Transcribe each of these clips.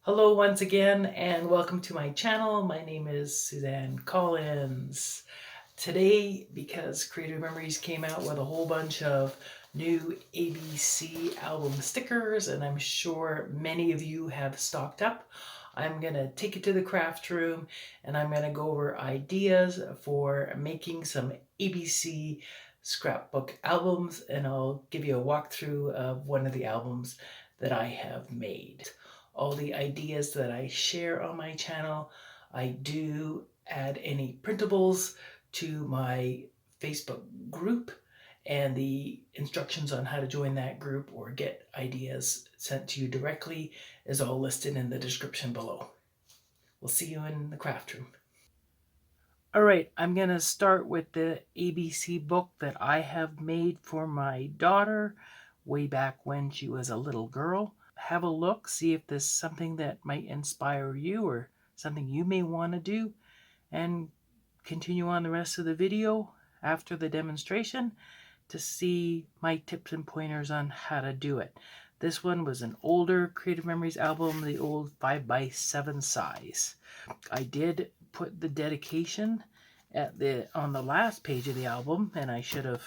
Hello once again and welcome to my channel. My name is Suzanne Collins. Today, because Creative Memories came out with a whole bunch of new ABC album stickers and I'm sure many of you have stocked up, I'm going to take it to the craft room and I'm going to go over ideas for making some ABC scrapbook albums, and I'll give you a walkthrough of one of the albums that I have made. All the ideas that I share on my channel, I do add any printables to my Facebook group, and the instructions on how to join that group or get ideas sent to you directly is all listed in the description below. We'll see you in the craft room. Alright, I'm going to start with the ABC book that I have made for my daughter way back when she was a little girl. Have a look, see if there's something that might inspire you or something you may want to do, and continue on the rest of the video after the demonstration to see my tips and pointers on how to do it. This one was an older Creative Memories album, the old 5x7 size. I did put the dedication on the last page of the album, and I should have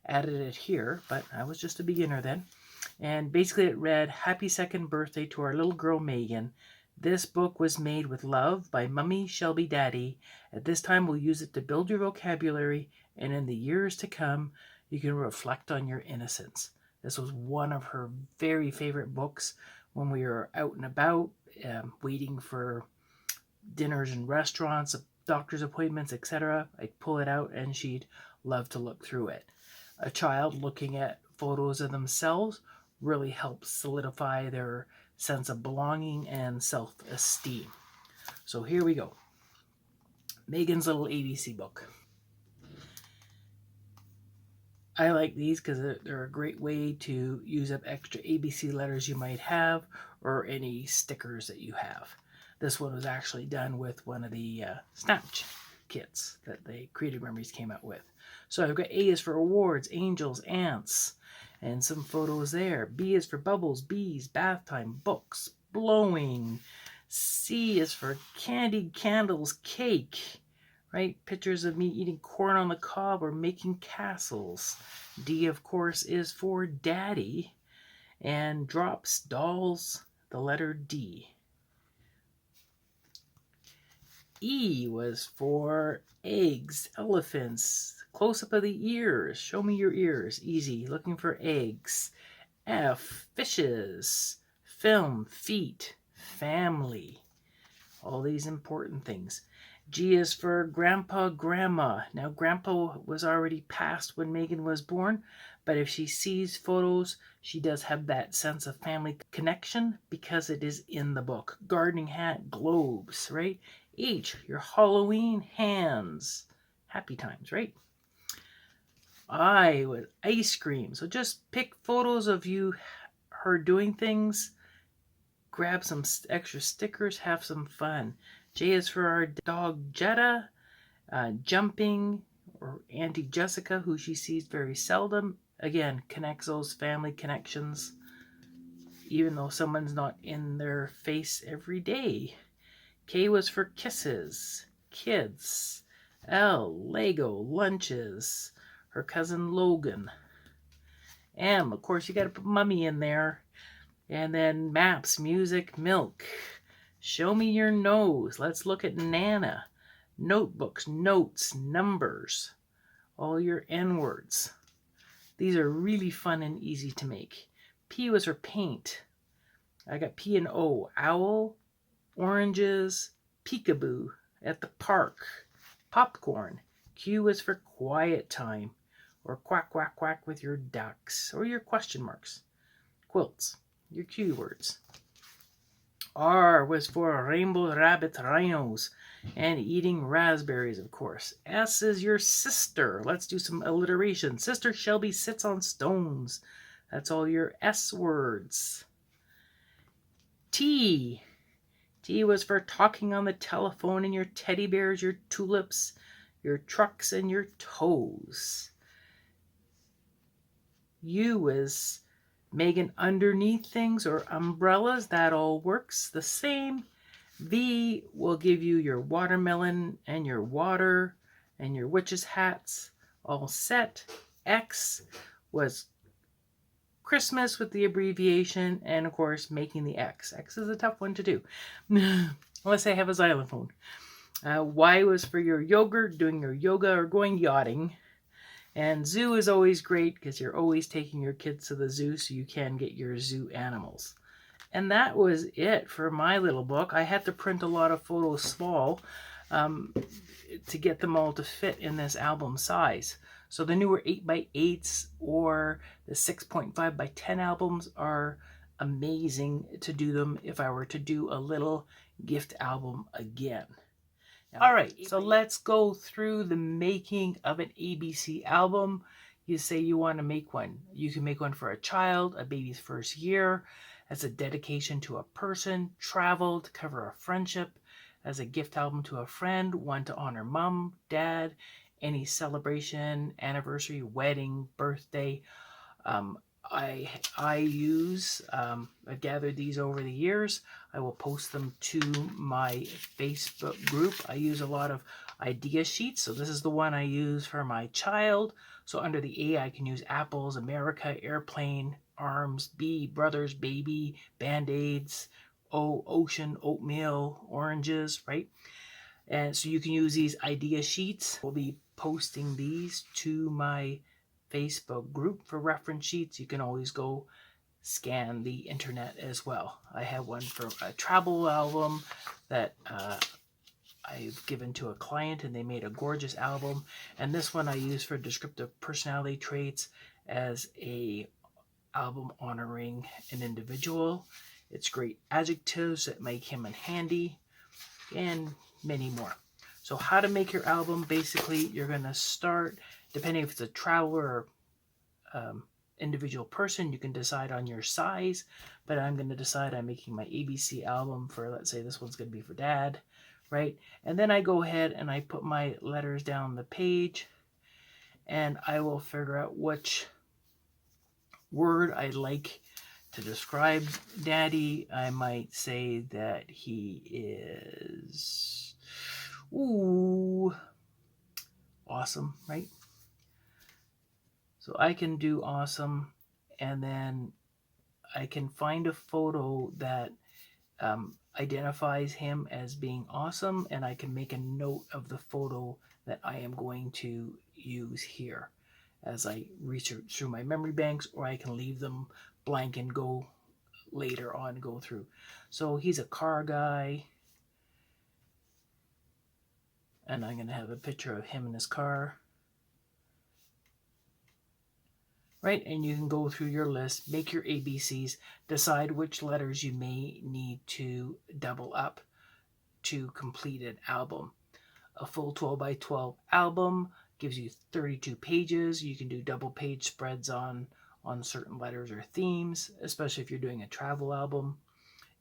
added it here, but I was just a beginner then. And basically it read, "Happy second birthday to our little girl Megan. This book was made with love by Mummy, Shelby, Daddy. At this time we'll use it to build your vocabulary, and in the years to come you can reflect on your innocence." This was one of her very favorite books when we were out and about, waiting for dinners and restaurants, doctor's appointments, etc. I'd pull it out and she'd love to look through it. A child looking at photos of themselves really helps solidify their sense of belonging and self-esteem. So here we go. Megan's little ABC book. I like these because they're a great way to use up extra ABC letters you might have or any stickers that you have. This one was actually done with one of the Snatch kits that the Creative Memories came out with. So I've got A is for awards, angels, ants, and some photos there. B is for bubbles, bees, bath time, books, blowing. C is for candied candles, cake, right? Pictures of me eating corn on the cob or making castles. D, of course, is for daddy, and drops, dolls, the letter D. E was for eggs, elephants, close-up of the ears, show me your ears, easy, looking for eggs. F, fishes, film, feet, family, all these important things. G is for grandpa, grandma. Now grandpa was already passed when Megan was born, but if she sees photos, she does have that sense of family connection because it is in the book. Gardening hat, globes, right? H, your Halloween hands. Happy times, right? I with ice cream. So just pick photos of her doing things, grab some extra stickers, have some fun. J is for our dog Jetta, jumping, or Auntie Jessica, who she sees very seldom. Again, connects those family connections, even though someone's not in their face every day. K was for kisses, kids. L, Lego, lunches, her cousin Logan. M, of course, you got to put Mummy in there. And then maps, music, milk. Show me your nose. Let's look at Nana. Notebooks, notes, numbers. All your N words. These are really fun and easy to make. P was for paint. I got P and O. Owl, oranges, peekaboo at the park, popcorn. Q is for quiet time, or quack, quack, quack with your ducks, or your question marks. Quilts, your Q words. R was for rainbow rabbit rhinos, and eating raspberries, of course. S is your sister. Let's do some alliteration. Sister Shelby sits on stones. That's all your S words. T. T was for talking on the telephone and your teddy bears, your tulips, your trucks, and your toes. U is Megan underneath things or umbrellas, that all works the same. V will give you your watermelon and your water and your witch's hats all set. X was Christmas with the abbreviation, and of course making the X. X is a tough one to do, unless I have a xylophone. Y was for your yogurt, doing your yoga or going yachting. And zoo is always great because you're always taking your kids to the zoo so you can get your zoo animals. And that was it for my little book. I had to print a lot of photos small to get them all to fit in this album size. So the newer 8x8s or the 6.5 by 10 albums are amazing to do them if I were to do a little gift album again. All right, so let's go through the making of an ABC album. You say you want to make one. You can make one for a child, a baby's first year, as a dedication to a person, travel to cover a friendship, as a gift album to a friend, one to honor mom, dad, any celebration, anniversary, wedding, birthday. I've gathered these over the years. I will post them to my Facebook group. I use a lot of idea sheets. So this is the one I use for my child. So under the A, I can use apples, America, airplane, arms, B, brothers, baby, band-aids, O, ocean, oatmeal, oranges, right? And so you can use these idea sheets. We'll be posting these to my Facebook group for reference sheets. You can always go scan the internet as well. I have one for a travel album that I've given to a client, and they made a gorgeous album. And this one I use for descriptive personality traits as a album honoring an individual. It's great adjectives that make him handy, and many more. So how to make your album, basically you're going to start, depending if it's a traveler or individual person, you can decide on your size, but I'm going to decide I'm making my ABC album for, let's say this one's going to be for dad, right? And then I go ahead and I put my letters down the page, and I will figure out which word I like to describe daddy. I might say that he is awesome, right? So I can do awesome, and then I can find a photo that identifies him as being awesome, and I can make a note of the photo that I am going to use here as I research through my memory banks, or I can leave them blank and go later on, go through. So he's a car guy, and I'm going to have a picture of him in his car. Right, and you can go through your list, make your ABCs, decide which letters you may need to double up to complete an album. A full 12 by 12 album gives you 32 pages. You can do double page spreads on certain letters or themes, especially if you're doing a travel album.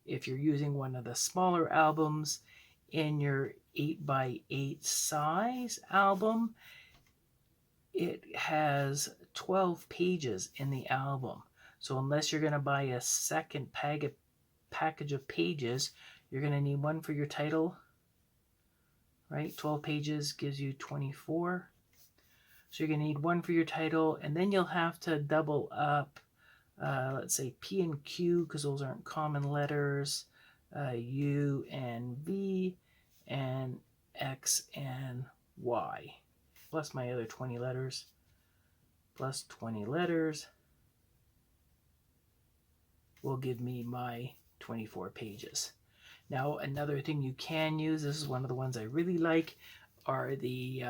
If you're using one of the smaller albums in your 8 by 8 size album, it has 12 pages in the album. So unless you're going to buy a second package of pages, you're going to need one for your title, right? 12 pages gives you 24. So you're going to need one for your title, and then you'll have to double up, let's say P and Q, because those aren't common letters, U and V, and X and Y. Plus my other 20 letters, plus 20 letters will give me my 24 pages. Now, another thing you can use, this is one of the ones I really like, are the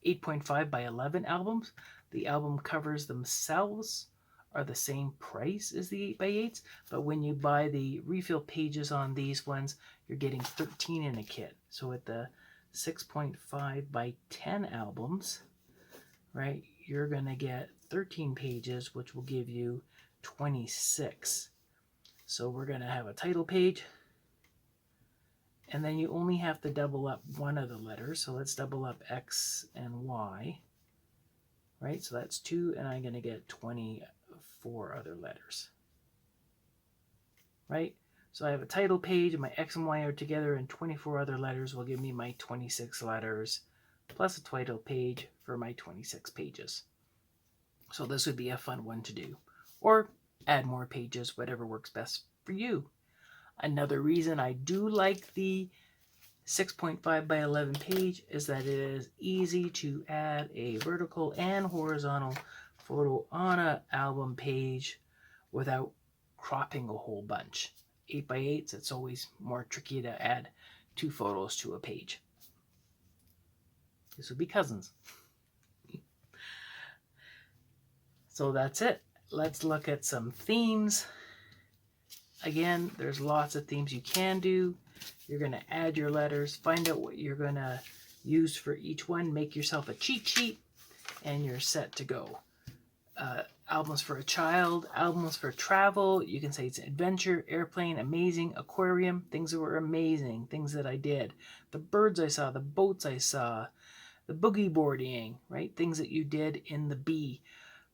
8.5 by 11 albums. The album covers themselves are the same price as the 8 by 8s, but when you buy the refill pages on these ones, you're getting 13 in a kit. So with the 6.5 by 10 albums, right, you're going to get 13 pages, which will give you 26. So we're going to have a title page, and then you only have to double up one of the letters. So let's double up X and Y, right? So that's 2, and I'm going to get 24. 24 other letters, right? So I have a title page, and my X and Y are together, and 24 other letters will give me my 26 letters, plus a title page for my 26 pages. So this would be a fun one to do. Or add more pages, whatever works best for you. Another reason I do like the 6.5 by 11 page is that it is easy to add a vertical and horizontal photo on an album page without cropping a whole bunch. 8 by 8s, it's always more tricky to add 2 photos to a page. This would be cousins. So that's it. Let's look at some themes. Again, there's lots of themes you can do. You're going to add your letters, find out what you're going to use for each one, make yourself a cheat sheet, and you're set to go. Albums for a child, albums for travel. You can say it's adventure, airplane, amazing, aquarium, things that were amazing, things that I did. The birds I saw, the boats I saw, the boogie boarding, right? Things that you did in the bee.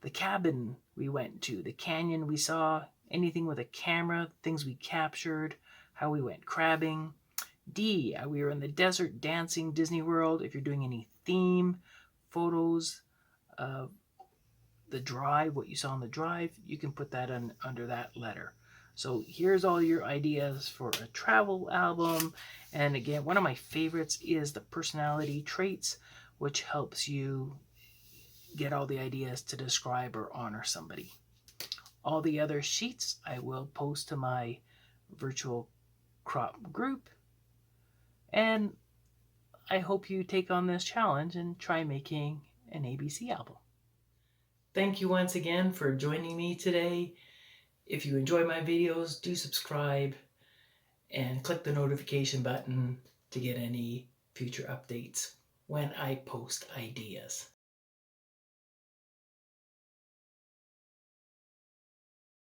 The cabin we went to, the canyon we saw, anything with a camera, things we captured, how we went crabbing. D, we were in the desert dancing, Disney World. If you're doing any theme photos of the drive, what you saw on the drive, you can put that under that letter. So here's all your ideas for a travel album. And again, one of my favorites is the personality traits, which helps you get all the ideas to describe or honor somebody. All the other sheets I will post to my virtual crop group, and I hope you take on this challenge and try making an ABC album. Thank you once again for joining me today. If you enjoy my videos, do subscribe and click the notification button to get any future updates when I post ideas.